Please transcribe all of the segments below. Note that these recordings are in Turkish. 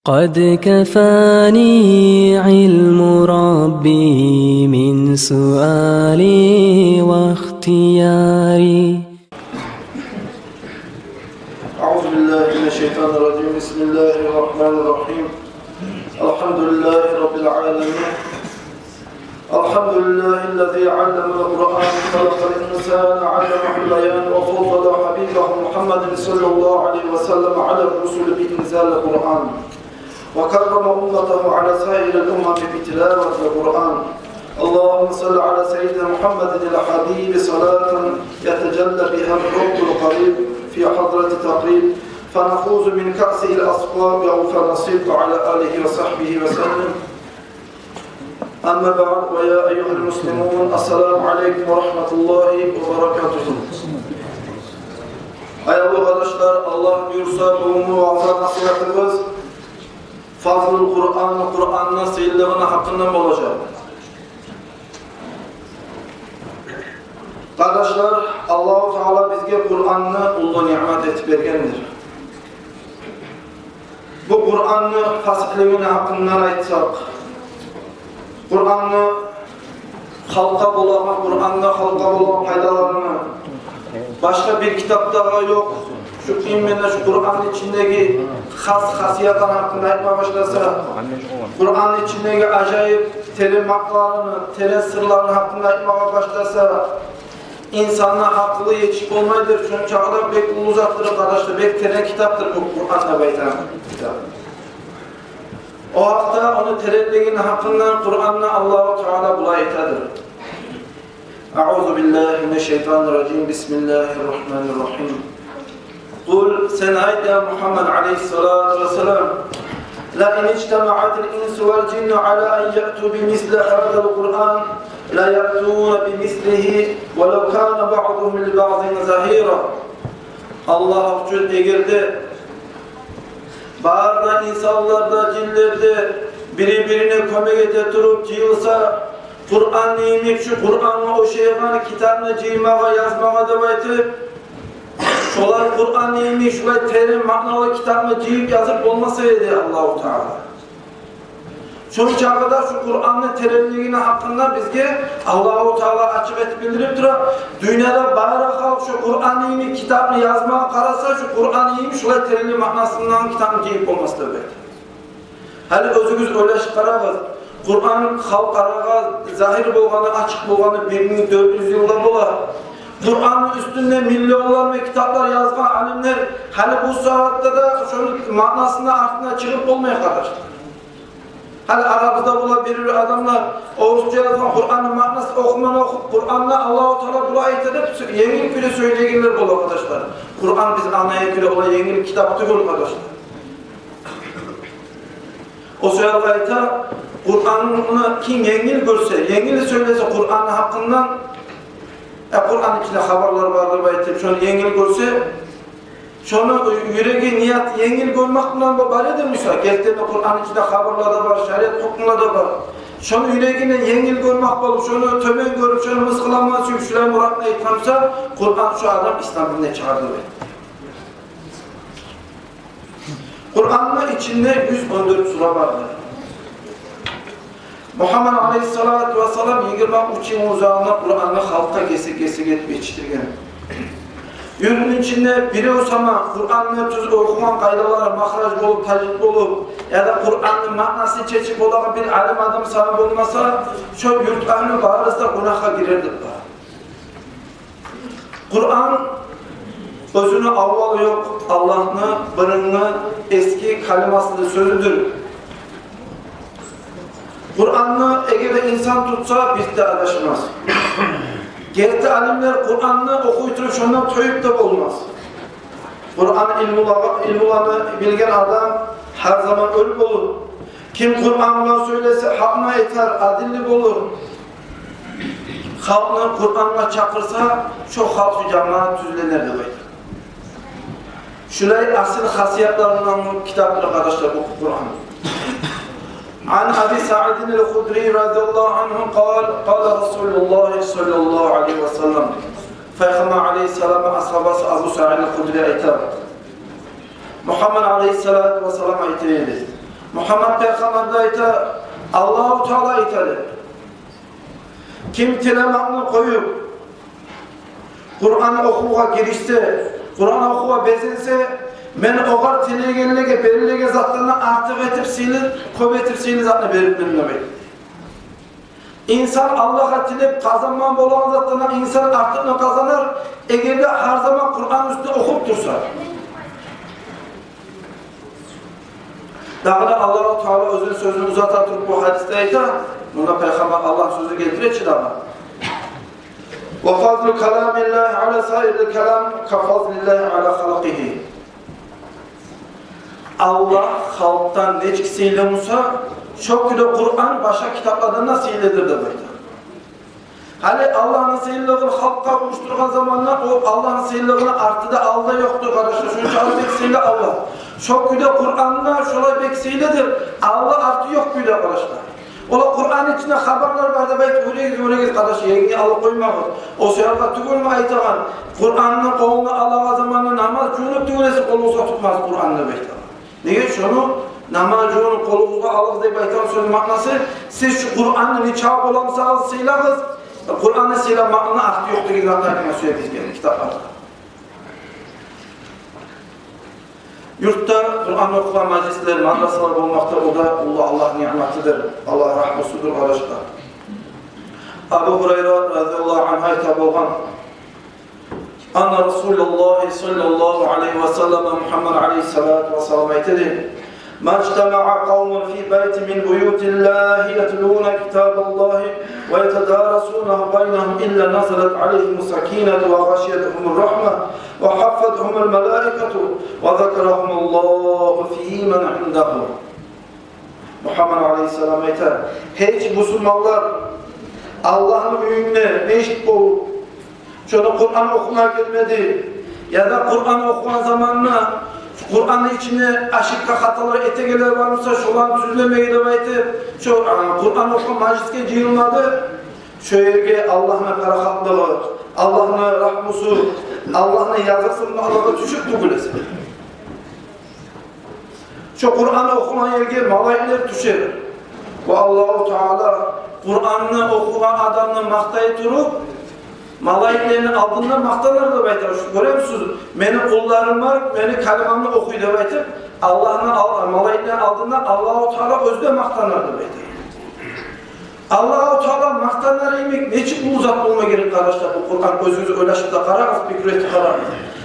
قد كفاني علم ربي من سؤالي واختياري. أعوذ بالله من الشيطان الرجيم. بسم الله الرحمن الرحيم. الحمد لله رب العالمين. الحمد لله الذي علم القرآن خلق الإنسان علمه البيان وفضل حبيبه محمد صلى الله عليه وسلم على الرسل بإنزال القرآن وكرم أمته على سائر الأمم بتلاوة القرآن. اللهم صل على سيدنا محمد الحبيب صلاة يتجلى بها الحب القريب في حضرة تقريب فنفوز من كأس الأصحاب أو فنصيب على آله وصحبه وسلم. أما بعد ويا أيها المسلمون السلام عليكم ورحمة الله وبركاته. Ayağlı arkadaşlar, Allah buyursa doğumu vaazı nasihatımız Fazıl Kur'an'ın seyirlerine hakkından olacak. Kardeşler, Allah-u Teala bizge Kur'an'ı ulu nimet etip bergendir. Bu Kur'an'ı fasihliğine hakkından aytsak, Kur'an'ı halka bulamak, Kur'an'da halka bulamak faydalarını başka bir kitapta yok. Şu immene şu Kur'an'ın içindeki hasiyatlar hakkında aytmaya başlasa, Kur'an'ın içindeki acayip terim haklarını, terim sırlarını hakkında aytmaya başlasa, insanlar haklı yetişik olmayıdır. Çünkü çağda pek uzaktır arkadaşlar, pek terim kitaptır bu Kur'an'da baytan kitap. O hafta onu terimliğinin hakkından Kur'an'la Allah-u Teala bulayetadır. Euzu billahi mineşşeytanirracim. Bismillahirrahmanirrahim. Kul sen ayet ya Muhammed aleyhissalatu vesselam la in ictema'atil insu vel cinnu ala en ye'tu bimisli hadal Kur'an la ye'tuna bimislihi ve lev kana ba'duhum li ba'din zahira. Allah için egerde bağırda insanlarda, cinlerde birbirine kömek edeturup cıyılsa Kur'an neymiş, şu Kur'an'ı o şeyhanı kitabını cıymağa, yazmağa da baytip şolar Kur'an neymiş, şolay terim maknalı kitabını cıyıp yazıp olmasaydı Allah-u Teala. Çünkü kadar şu Kur'an'ın terimliğine hakkında bizge Allah-u Teala açık etip bildirip durup dünyada bayrak halk şu Kur'an neymiş kitabını yazmağa karasa şu Kur'an neymiş, şolay terimli maknasından kitabını cıyıp olması da baytip. Hali özümüz öyle çıkarağız. Kur'an halk arağa zahir bolğanı, açık bolğanı 1400 yılda bola. Kur'an'ın üstünde milyonlar ve kitaplar yazgan alimler hali bu saatte da şöyle manasında ardına çıkıp olmaya kadar. Hali aramızda bola bir adamlar Oğuzca yazgan Kur'an'ın manası okumanı okup Kur'an'la Allah-u Teala dua edip yengil güle söyleyenler bol arkadaşlar. Kur'an biz anaya güle olan yengil kitaptı bol arkadaşlar. O söyleyata Kur'an'ı kim yengil görse, yengil söylese Kur'an'ın hakkından Kur'an içinde haberler vardır baytip, şunu yengil görse şunu yüreği niyat yengil görmek bilen bari demişler. Gerçekten Kur'an içinde haberler de var, şeriat hukuklar da var. Şunu yüreğine yengil görmek bulup, şunu tömen görüp, şunu mıskılanma sürüp, şuraya muratla etmemse Kur'an şu adam İslam dinine çıkardı. Kur'an'ın içinde 114 sure vardır. Muhammed Aleyhisselatü Vesselam 23 yıl uzağında Kur'an'ı halka kesik etip yetiştirgen. Yürünün içinde biri olsama Kur'an'ı tüz okuman kaydalara mahraj bulup, tacit bulup ya da Kur'an'ın manası çeçip olan bir alim adam sahip olmasa şu yurtlarını bağırırsa günaha girerdir. Kur'an özünü avvalı yok, Allah'ını, bırınlı, eski kalimasını sözüdür. Kur'an'ı eğer insan tutsa biz de adaşmaz. Gerçi alimler Kur'an'ı okuyup şundan toyup da olmaz. Kur'an ilmularını bilgen adam her zaman ölüp olur. Kim Kur'an'la söylese hakna yeter, adilli olur. Halkını Kur'an'la çakırsa şu halk şu cemaat tüzlenir de böyle. Şurayı asıl hasiyatlarından kitaplar arkadaşlar bu Kur'an. عن أبي سعيد الخدري رضي الله عنه قال قال رسول الله صلى الله عليه وسلم Peygamber aleyhisselam ashabası Abu Sa'id el-Hudri aytar. Muhammed aleyhissalatu vesselam aytaydı. Muhammed Peygamber de ayta, Allah-u Teala aytadı. Kim tilamatını koyup Kur'an okuğa girişse, Kur'an okuğa bezinse, men oğar tilegenlege, belirlege zatlarına artık etip sinir, köp etip sinir zatına verip dinlemeyin. İnsan Allah'a tilep kazanman bolan zatlarına insan artığını kazanır, eğer de her zaman Kur'an üstüne okup dursa. Daha da Allah-u Teala özün sözünü uzata durup bu hadiste ayta, bunda Peygamber Allah sözü getirir ki daha. وَفَضْلُ كَلَامِ اللّٰهِ عَلَى سَائِرِ الْكَلَامِ كَفَضْلِ اللّٰهِ عَلَى خَلَقِهِ. Allah halktan necik seylemusa, çok güde Kur'an başka kitaplardan nasıl seyledir de böyle. Hani Allah'ın seyirliğini halka oluşturgan zamanlar o Allah'ın seyirliğini artıda Allah yoktur kardeşler. Şunun çağrı beksiyle Allah. Çok güde Kur'an'da şolay beksiyledir. Allah artı yok güde arkadaşlar. Ola Kur'an içinde haberler var da belki öyle giz kardeşler. Yengini alıp koymak. O seyirliğine tükülme aytagan. Kur'an'ın kolunu Allah'a zamanla namaz cünüp tükülesi kolumuza tutmaz Kur'an'da bekler. Niye şunu? Namazcının kolumuza alır deyip aytan sözün maknası. Siz şu Kur'an'ın niçağı olamsanız seyirliğiniz. Kur'an'ın silah maknına aklı yoktu ki zaten sürekli geldi kitaplarda. Yurtta Kur'an okuyan meclisler, madrasalar olmakta o da Allah nimetidir. Allah rahmetudur kardeşler. Abu Hureyre radıyallahu anh'a hitap olan Anna Resulullah sallallahu aleyhi ve sellem Muhammed aleyhissalatu ve sellem aytedi. مَا اجْتَمَعَ قَوْمٌ فِي بَيْتٍ مِنْ بُيُوتِ اللّٰهِ يَتْلُونَ كِتَابَ اللّٰهِ وَيَتَدَارَسُونَهُ بَيْنَهُمْ إِلَّا نَزَلَتْ عَلَيْهِمُ السَّكِينَةُ وَغَشِيَتْهُمُ الرَّحْمَةُ وَحَفَّتْهُمُ الْمَلَائِكَةُ وَذَكَرَهُمُ اللّٰهُ فِي مَنْ عِنْدَهُ. Muhammed Aleyhisselam yeter. Hiç Müslümanlar Allah'ın ümüne neşit olup şöyle Kur'an okumaya gelmedi ya da Kur'an okuyan zamanla Kur'an'ın içine aşıkka hatalar, etegeler varmışsa şolan tüzlemeyi de baytı. Kur'an okuma majliske cihilmadı. Şöyle Allah'ın karakatlığı, Allah'ın rahmusu, Allah'ın yazısının Allah'a düşüp tügülesi. Şu Kur'an'ı okuman yerge malayikler düşer. Ve Allah-u Teala Kur'an'ı okuyan adamını maktayı durup malayiklerin aldığından maktanlar da baytar. Görüyor musunuz? Benim kullarım var, beni kalimamla okuyor da baytar. Malayiklerin aldığından Allah-u Teala özde maktanlar da baytar. Allah-u Teala maktanlar yemek ne için uzak olma gerek kardeşler bu Kur'an özünüzü öyle da kararız, bir küreti kararız.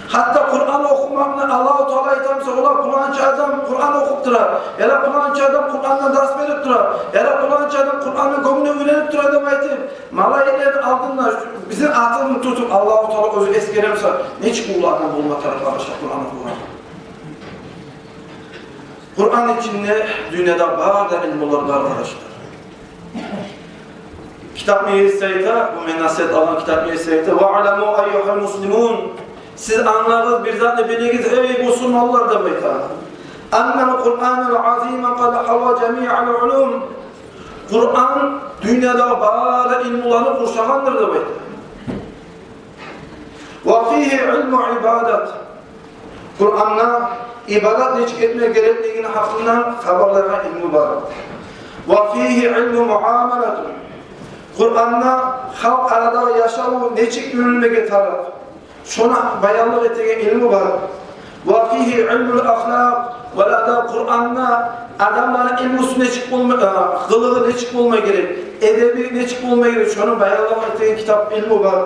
Hatta Kur'an okumakla Allah-u Teala itamsa ola Kur'ançı adam Kur'an okup durar. Ya da Kur'ançı adam Kur'an'dan ders verip durar. Ya da Kur'ançı adam Kur'an'ın gömünü öğrenip durar demeydi. Malayiklerin aldığında bizim aklını tutup Allah-u Teala özü eskeremse ne çıkıyor Allah'tan bulma tarafı arkadaşlar Kur'an okumak. Kur'an içinde dünyada var da ilmular var arkadaşlar. Kitap mecliseyde, bu menaset alan kitap mecliseyde وَعَلَمُوا اَيُّهَا الْمُسْلِمُونَ siz anlarız bir zaten biliniz ey Müslümanlar da baytar. Annel Kur'an'el azîmen kad hava cemî'al ulûm. Kur'an dünyada bazı ilmuları kuşağandır da baytar. Ve fîhî ilmu ibadet. Kur'an'la ibadet neçik etmeye gerektiğini hakkından haberlere ilmi var. Ve fîhî ilmu muamelet. Kur'an'la halk arada yaşamı neçik yürülmeye taraf. Şuna bayanlık ettiği ilmi var. وَفِيهِ عِلْمُ الْأَخْلَاقِ وَلَا Kur'an'la adamların ilmusu neçik olma, kılığı neçik olma gerek, edebi neçik olma gerek. Şunun bayanlık ettiği kitap ilmi var.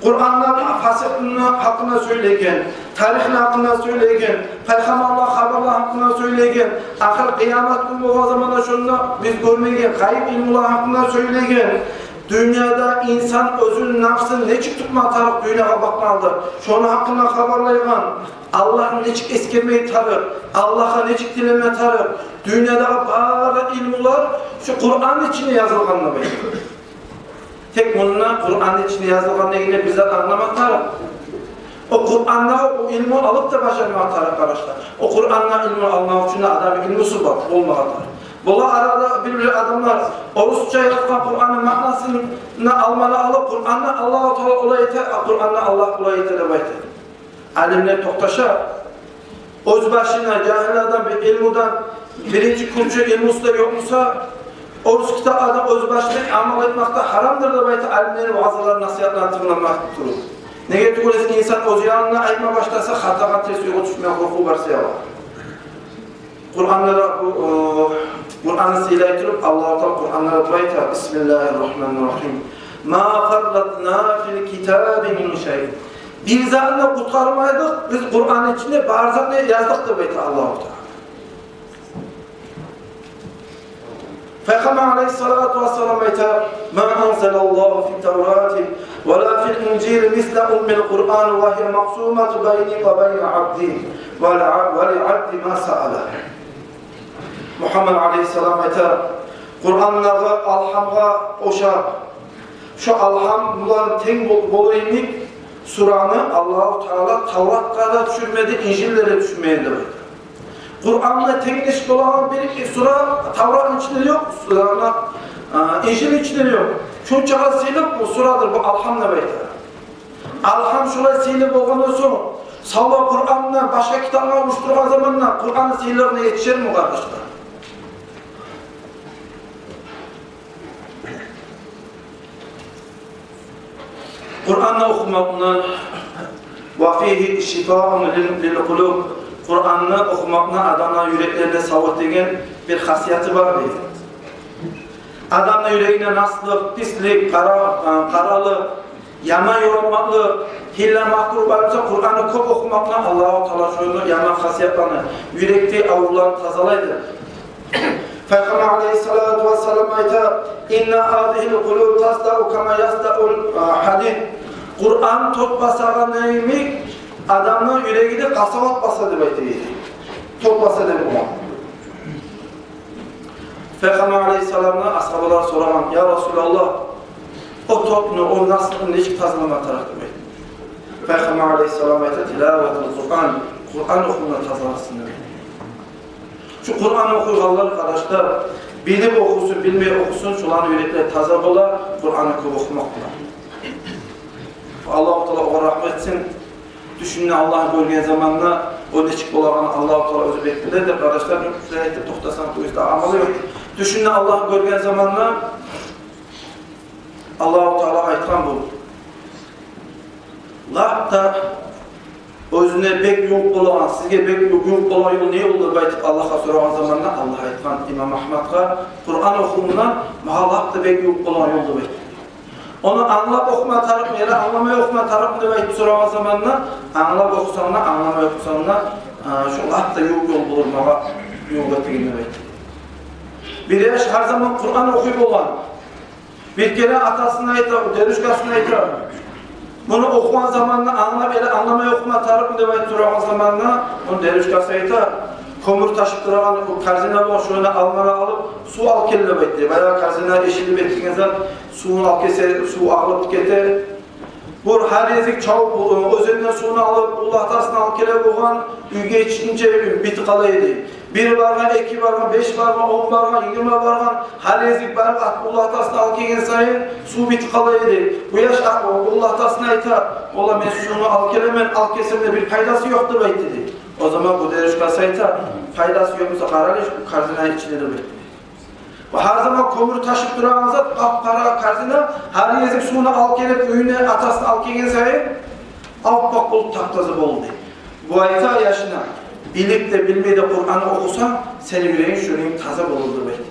Kur'an'la fasıklığını hakkında söyleyken, tarihini hakkında söyleyken, Peygamber'la haberler hakkında söyleyken, ahir kıyamet günü o zamanda şununla biz görmeyken, kayıp ilmular hakkında söyleyken, dünyada insan özünün nafsını neçik tutma tarık dünyaya bakmalıdır. Şunu hakkında haberlaygan, Allah'ın neçik eskermeyi tarık, Allah'a neçik dileme tarık, dünyada bazı ilmular şu Kur'an içine yazılganına bekliyor. Tek bununla Kur'an içine yazılganına yine bizzat anlamak tarık. O Kur'an'da o ilmi alıp da başarmak tarık arkadaşlar. O Kur'an'la ilmi almak için adamın ilmisi var, olmağa tarık. Bola arada bir adamlar Rusça yazılan Kur'an'ın manasını almalı alıp Kur'an'la Allah-u Teala olay yeter, Kur'an'la Allah olay yeter demektir. Alimler toktaşa, öz başına cahil adam bir ilmudan birinci kuncu ilmi usta yokmusa orus kitap adam öz başına amal etmekte haramdır da bayta alimlerin vaazlarını nasihatlarını tırmanmak durur. Nege tuğulesin insan öz yanına aytma başlasa hatağa tesiyor tutuşmayan korku varsa ya var. Kur'an'ı silaytırıp Allah-u Teala Kur'an'lara bayta Bismillahirrahmanirrahim. Ma farratna fil kitabi min şey. Bir zamanla kurtarmaydık, biz Kur'an'ın içinde barzakla yazdık da bayta Allah-u Teala. Peygamber aleyhissalatu vesselam bayta Ma anzalallahu fi tevrati ve la fil incil misle ummil Kur'an ve hiye maksumatu beyni ve beyni abdi ve li abdi ma sa'ala. Muhammed aleyhisselam aytar, Kur'an'ları alhamga oşar. Şu alham bulan ten bolayımlık suranı Allah-u Teala Tavrat'ta düşürmedi, İncil'lere düşürmeydi. Kur'an'la tengliş olan bir sura Tavrat'ın içinde yok, İncil'in içinde yok. Şu çağa silip bu suradır, bu alham ne beytir. Alham şuraya silip olgandan sonra Sağla Kur'an'la başka kitaplar oluşturgan zamanla Kur'an'ın sihirlerine yetişir mi kardeşler? Kur'an'ı okumakla وَفِيهِ شِفَاءٌ لِلْقُلُوبِ Kur'an'ı okumakla adamlar yüreklerine savut degen bir hasiyeti var deydi. Adamlar yüreğine naslık, pislik, karalık, yaman yorulmaklı, hille mahkur varsa Kur'an'ı çok okumakla Allah-u Teala şunu yaman hasiyetlerini, yürekte avrularını tazalaydı. Peygamber aleyhissalatu vesselam ayta inna hadihil kulub tasda'u kama yasda'ul hadid. Kur'an tot basagan neymi adamın yüreğinde kasavat basadı deydi. Tot basadı bu. Peygamber aleyhissalam'la ashabalar soragan ya Resulallah o topunu o nasıl necik tazlama tarafı deydi. Peygamber aleyhissalam ayta tilavetul Kur'an Kur'an okumuna tazalasın dedi. Şu Kur'an okuyucular arkadaşlar bilip okusun, bilmeye okusun, şuların yürekleri taza bola, Kur'an'ı okumakla. Allah-u Teala ona rahmet etsin. Düşünün Allah'ı görgen zamanla o neçik olağını Allah-u Teala özü beklidir de arkadaşlar sürekli toxtasan bu yüzden amalı yok. Düşünün Allah'ı görgen zamanla Allah-u Teala aytkan bu. Latta özüne bek yok olan, sizge bek yok olan yol ne olur baytıp Allah'a soran zamanla Allah aytkan İmam Ahmad'a Kur'an okumuna mahalakta bek yok olan yoldu baytıp. Onu anlap okuma tarafı ya da anlamaya okuma tarafı da baytıp soran zamanla anlap okusanla, anlamaya okusanla şu latta yok yol bulur mağa yol getirgini baytıp. Bir yaş her zaman Kur'an okuyup olan bir kere atasına aytar, derüşkasına aytar. Bunu okuman zamanla anlamaya okuma tarafı demek duran zamanla onu derüşkası aytar. Komur taşıp duran karzina var şöyle almara alıp su al kelle bekliyor. Bayağı karzina eşili bekliyor zaman suyunu al keser, su alıp tüketer. Bu her yezik çabuk özünden suyunu alıp Allah'tasını al kelle boğan üge içince biti kalaydı. Bir vargan, iki vargan, 5 vargan, 10 vargan, 20 vargan, her yezik var Allah'tasını al kegen sayın su biti kalaydı. Bu yaş Allah'tasını ayta, ola men suyunu al kelemen al kesimde bir faydası yoktu dedi. O zaman bu derüşkası ayta, faydası yoksa kararış karzina içinde de bekliyor. Her zaman komuru taşıp duran zat, para karzina, her yezik suyunu al kelep öyüne atasını al kegen sayın, avpak bulup taptazı boldu. Bu ayta yaşına bilip de bilmeyi de Kur'an'ı okusan, senin yüreğin şurayın taze bulurdu belki.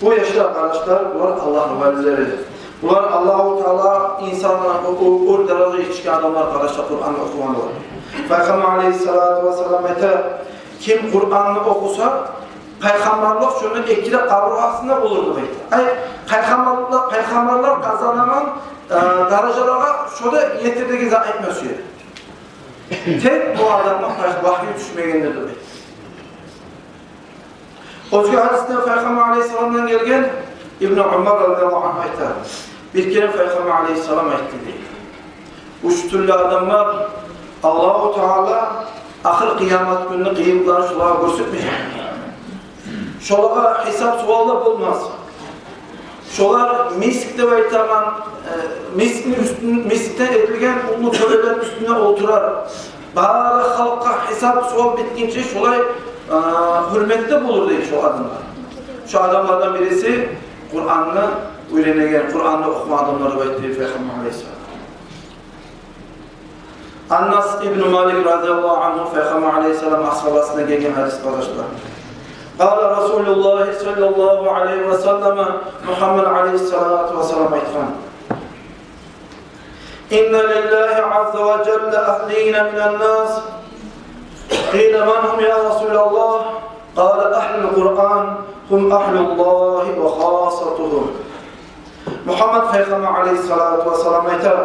Bu yaşta arkadaşlar, bunlar Allah'ın valizleridir. Bunlar Allah-u Teala insanlara, o derece yetişkin adamlar arkadaşlar Kur'an'ı okumalılar. Peygamber aleyhissalatu vesselam kim Kur'an'ı okusa, peygamberlik şunu ekide kavruhasında bulurdu belki. Peygamberler kazanılan derecelara şurada yetirdiği izah etmesi. Tek bu adamın vahyi düşmeyendir demek. Özgü hadisinde Peygamber Aleyhisselam'dan gelgen İbn-i Umar radıyallahu anh aytar. Bir kere Peygamber Aleyhisselam aytti diye. Üç türlü adamlar Allah-u Teala ahir kıyamet gününü kıyımlarını şulağa göstermeyecek. Şolağa hesap sualda olmaz. Şolar miskte baytagan, miskten edilgen ulu törelerin üstüne oturar. Bağlı halka hesap sual bitkince şolay hürmette bulur deyip şu adamlar. Şu adamlardan birisi Kur'an'ı öğrenegen, Kur'an'ı okuma adamları var diye Peygamber Aleyhisselam. Anas İbn Malik radıyallahu anh Peygamber Aleyhisselam ashabasına gelgen hadis kardeşler. Qala Rasulullah sallallahu aleyhi ve sellem Muhammed Aleyhisselatü vesselam aytgan. İnne lillahi azze ve celle ahlina minen nas. Qila man hum ya Resulallah? Qala ahlul Kur'an hum ahlullahi ve khasatuhu. Muhammed Peygamber Aleyhisselatü vesselam aytar.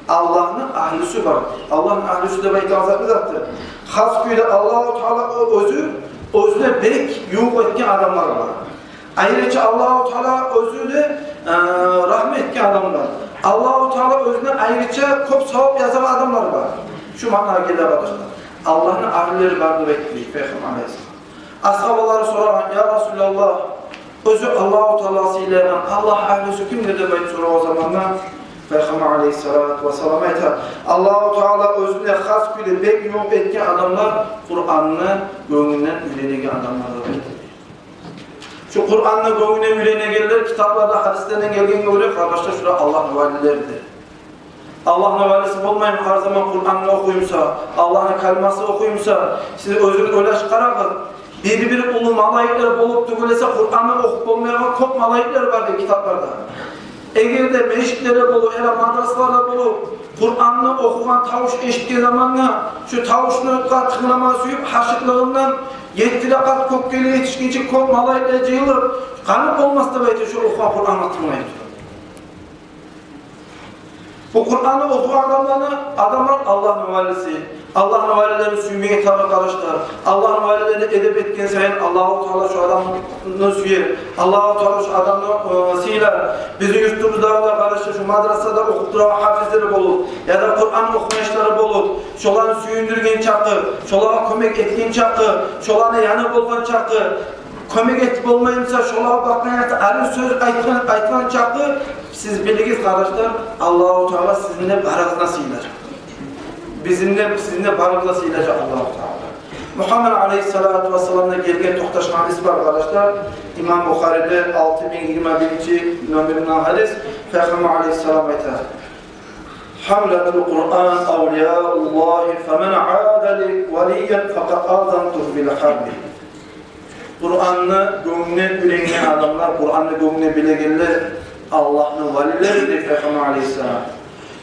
Allah'ın ahlüsü var. Allah'ın ahlüsü de beyt azatlı zattır. Has köyde Allah-u Teala özüne bek yuğuk etken adamlar var. Ayrıca Allah-u Teala özüne rahmet etken adamlar. Allah-u Teala özüne ayrıca kop savap yazan adamlar var. Şu manaya gelir arkadaşlar. Allah'ın ahlüleri vardı bekliyor Peygamber Aleyhisselam. Ashabaları soran ya Resulallah özü Allah-u Teala'sı ile Allah ahlüsü kimdir de beyt soru o zamanlar. Peygamber Aleyhisselatü vesselam aytar. Allah-u Teala özüne has köyde bek yuğuk etken adamlar Kur'an'ını gönlünden üylenigen adamlar. Şu Kur'an'ını gönlünden üylenigenler kitaplarda hadislerden gelgen göre kardeşler şurada Allah'ın valileridir. Allah'ın valisi olmayın her zaman Kur'an'ını okuyumsa, Allah'ın kaliması okuyumsa, siz özünü öyle çıkarakın. Bir ulu malayikler bolup tügülese Kur'an'ı okup olmayan çok malayikler var kitaplarda. Eğer de meşiklere bulup, hele madrasalara bulup, Kur'an'ı okuyan tavuş eşittiği zamanla şu tavuşunu tıkınama suyup haşıklığından 7 rakat kokkeli yetişkinci kok malayla cıyılıp kanıp olmaz da belki şu okuyan Kur'an'ı tırmayı. Bu Kur'an'ı okuyan adamlar Allah'ın valisi. Allah'ın valilerini süymeye tabi karışlar. Allah'ın valilerini edep etken sayın Allah-u Teala şu adamını süyer. Allah-u Teala şu adamını siler. Bizi yurtumuzda da karışır. Şu madrasada okup duran hafizleri bulup ya da Kur'an okumayışları bulup şolanı süyündürgen çakı, şolana kömek etken çakı, şolana yanı bulgan çakı, kömek etip olmayımsa şolana bakmayan arı söz aytkan çakı siz biliriz kardeşler Allah-u Teala sizinle barakına siler. Sizinle barıkla silecek Allah-u Teala. Muhammed Aleyhisselatü Vesselam'da gelgen tohtaşın hadisi var arkadaşlar. İmam Bukhari'de 6021. nömerinden hadis. Peygamber Aleyhisselam aytar. Hamletul Kur'an awliyaullahi femen aadali veliyen fakat azantuh bil harbi. Kur'an'ı gönlüne ülengen adamlar, Kur'an'ı gönlüne bilegenler Allah'ın valileridir Peygamber Aleyhisselam.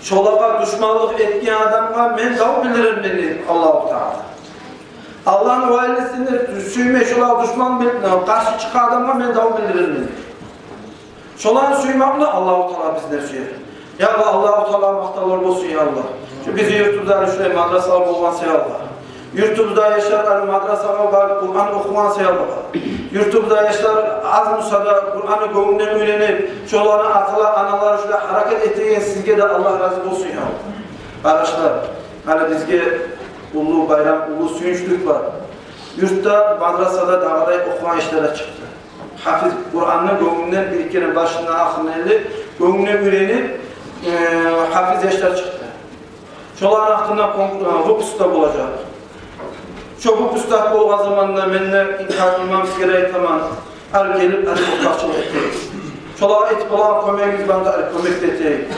Şolağa düşmanlık etken adamga men dav bilirim dedi Allah-u Teala. Allah'ın valisini suyme şolağa düşman bilip karşı çıkan adamga men dav bilirim dedi. Şolağın suymakla Allah-u Teala bizden suyer. Ya Allah-u Teala maktalar olsun ya Allah. Şu bizi yurtumuzda şuraya madrasalar olmasa ya Allah. Yurtumuzda yaşlar madrasalar var, Kur'an okumansa ya Allah. Yurtumuzda yaşlar az musada Kur'an'ı gönlünden öğrenip şoların atılar, analar şurada hareket ettiğin sizge de Allah razı olsun ya Allah. Arkadaşlar, hani bizge ulu bayram, ulu suyunçluk var. Yurtta, madrasada, dağda okuma işlere çıktı. Hafiz Kur'an'ı gönlünden bir kere başından aklına elip, gönlünden öğrenip hafiz yaşlar çıktı. Şoların hakkında hukusta bulacak. Çok üstad olgan zamanında menler imam sigara tamam. Her gelip hadi ortakçılık ettik. Şolara etip olan kömeğimiz bana kömek ettik.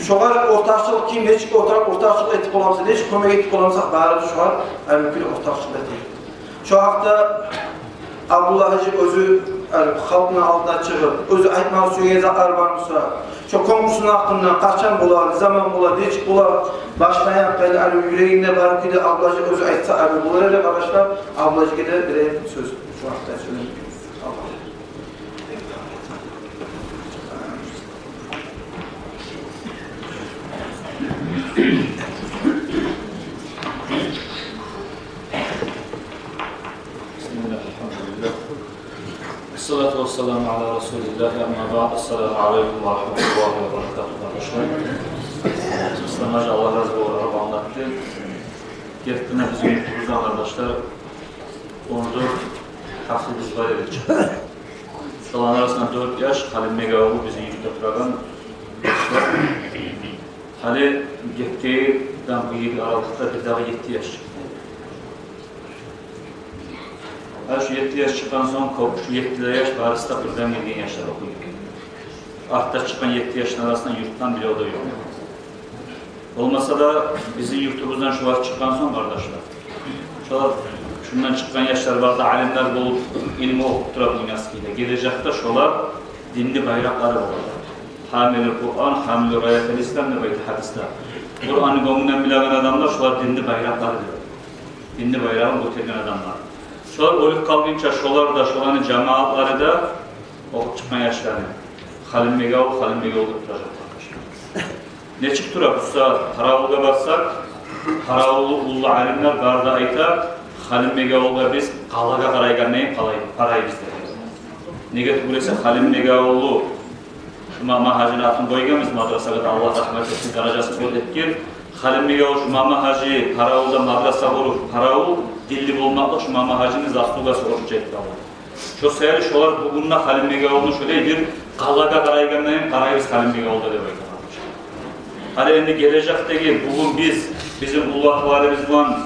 Şolar ortakçılık kim ne çık ortakçılık etip olamsa ne çık kömek etip olamsa bari şu an bir ortakçılık ettik. Şu hakta Abdullah Hacı özü halkına altına çıkıp özü aytmak suyuna zakar varmışsa şu komşunun hakkında kaçan bular, zaman bular, hiç bular başlayan böyle yüreğinde var ki de ablacı özü aytsa bular öyle arkadaşlar ablacı gider bir söz şu hakta söyleyeyim. Esselatu vesselamu ala Resulillah amma ba'd. Esselamu aleyküm ve rahmetullahi ve berekatuhu arkadaşlar. İslamacı Allah razı olarak anlattı. Gerektiğine bizim yurtumuzdan arkadaşlar 14 hafızımız var evet çıktı. Şoların arasında 4 yaş Halil Megaoğlu bizim yurtta turagan gençler. Halil gittiğinden bu yıl aralıkta bir daha 7 yaş çıktı. Şu 7 yaş çıkan son şu 7 yaş Paris'te buradan 7 yaşlar okuyor. Artta çıkan 7 yaşın arasında yurttan bile o da yok. Olmasa da bizim yurtumuzdan şu var çıkan son kardeşler. Şundan çıkan yaşlar var da alimler bulup ilmi okuttura dünyasıyla. Gelecekte şolar dinli bayrakları olacak. Hamil-i Kur'an, hamil-i Rayet-el İslam ve Beyt-i Hadis'ler. Kur'an'ı gömünden bilen adamlar şolar dinli bayrakları diyor. Dinli bayrağın götüren adamlar. Şolar ölüp kalınca şolar da şolanın cemaatları da okup çıkan yaşlarını. Halim Megavul götürecek. Ne çıktıra bu saat? Haravul'a baksak, Haravul'u ulu alimler garda ayta, Halim Megavul'a biz qalaga qaraygan neyin qarayı bizde. Nege burası Halim Megavul'u Mama Hacı'nın atın koygamız madrasada Allah rahmet etsin daracası koydu etkin. Halim Megavul şu Mama Hacı Haravul'da madrasa olur. Haravul dilli olmakla şu Mama Hacı'nın zastugası oruç etti Allah. Şu sayarı şolar bugünle Halim Megavul'un şöyledir. Qalaga qaraygan neyin qarayı biz Halim Megavul'da demek. Hadi endi gelecekteki bugün bizim ulug'larimiz bilan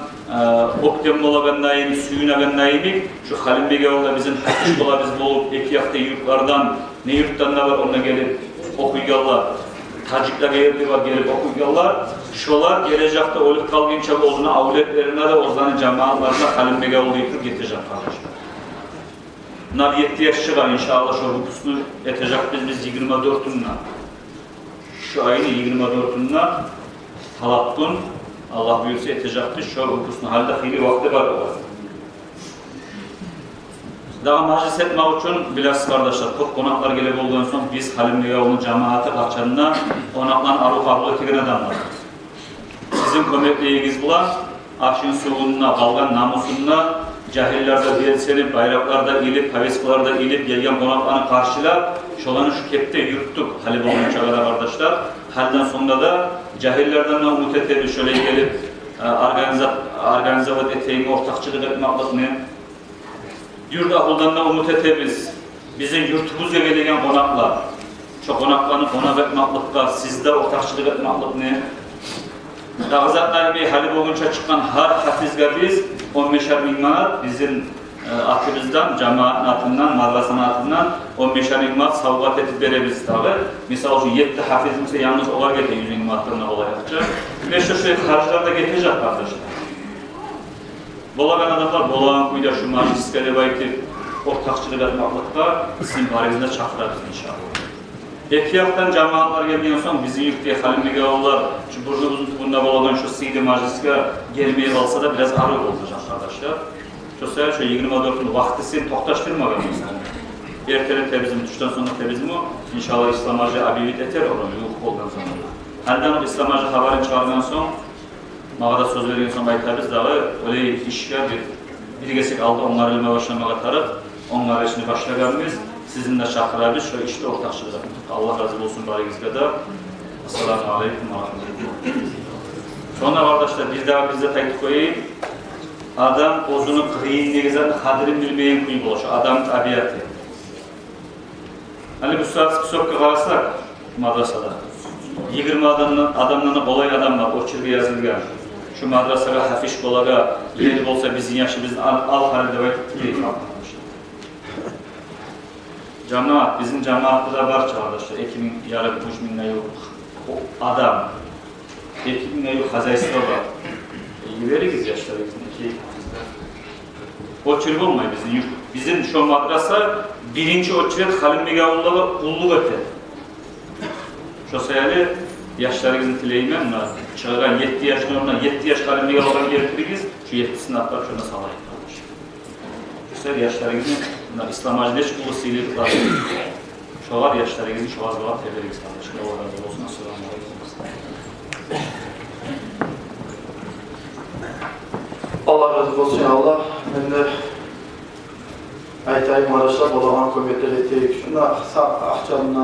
oktemolagandan suyunagandan şu Halim Megavul'da bizim haqqishlarimiz bo'lib ekiyaqda yurtlardan ne yurtdan da var ona gelip okuyganlar. Taciklarga yerli var gelip okuyganlar. Şolar gelecekte olup kalgınca olduğuna avletlerine de ozanın cemaatlarına Halim Megavul'u yıkıp getirecek kardeşler. Bunlar 7 yaş çıkar inşallah şu hukusunu etecek biz 24'ünle. Şu ayın 24'ünden talakkun Allah buyursa etecektir. Şu hukusunu halde hili vakti var o. Daha meclis etmek için bilasiz kardeşler, çok konaklar gelip olduğundan sonra biz Halim Megavul'un cemaati kaçanına konakların arı kabul ettiğine adamlar. Sizin kömekliğiniz bulan, aşın suğununa, kalgan namusununa, cahillerde belsenip, bayraklarda ilip, pavisklarda ilip, gelgen konaklarını karşılar, şolanı şu kepte yurttuk Halim olunca kadar kardeşler. Halden sonunda da cahillerden de umut edelim, şöyle gelip organizavat eteğini ortakçılık etmeklik ne? Yurt ahuldan da umut edebiliriz. Bizim yurtumuzda gelen konaklar, şu konaklarını konak etmeklikler, sizde ortakçılık etmeklik ne? Dağızatlar bir Halim olunca çıkan her hafizga biz 15.000 manat bizim atımızdan, cemaatin atından, madrasanın atından 15.000 manat savgat etip verebiliriz tabi. Misal şu 7 hafizimse yalnız olar getir 100.000 manatlarına olayakça. Ve şu harçlarda getirecek kardeşler. Bolagan adamlar, Bolagan kuyda şu majliskede belki ortakçılık etmeklikte sizin parizinde çakırarız inşallah. Ekiyaktan cemaatlar geldiğinden sonra bizim yurtluya Halim Megavul'lar şu burnumuzun tubunda Bolagan şu siydi majliske gelmeye kalsa da biraz arı olacak arkadaşlar. Şu sefer şu 24'ün vaktisini toktaştırmadan insan. Ertele tebizm, tuştan sonra tebizm o. İnşallah İslamacı abiyet eter olur, yuh oldan sonra. Herden o İslamacı haberini çağırdan sonra mağada söz verilen sonra baytarız dağı öyle işler bir gesek aldı onları ilme başlamaya tarık. Onlar işini başlayabiliriz. Sizinle çakırabiliriz. Şu işte ortakçılık. Allah razı olsun bariyizde de. Esselamu Aleyküm ve Rahmetullah. Sonra kardeşler bir daha bize takip koyayım. Adam ozunu kıyın negizden kadrini bilmeyen kuyu buluşu. Adam tabiatı. Hani bu saat psokka kalsak madrasada. 20 adamlarına kolay adamlar, o çirgi yazılgan. Şu madrasada hafiş kolaga yeri olsa bizim yaşımızın al halde vakit değil. Cemaat, bizim cemaatte de var çağdaşlar. 2.000 yarım 3.000 yok. O adam. 2.000 yok hazayısı da var. Veririz yaşları bizim o çirgi olmayı bizim şu madrasa birinci o çirgi Halim Megavul'la kulluk öte. Şu sayılı yaşlarımızın tileyimden çağıran 7 yaşında ondan 7 yaş Halim Megavul'dan getiririz. Şu 7'sini atlar şuna salayım. Şu sayılı yaşlarımızın İslamacı neç kulu sihirlikler. Şu var yaşlarımızın şu az var tebrik kardeşler. Allah razı olsun. Esselamu Aleyküm. Allah razı olsun Allah. Ben de aytayım arkadaşlar, Bolagan kömekleri ettik. Şuna akçamına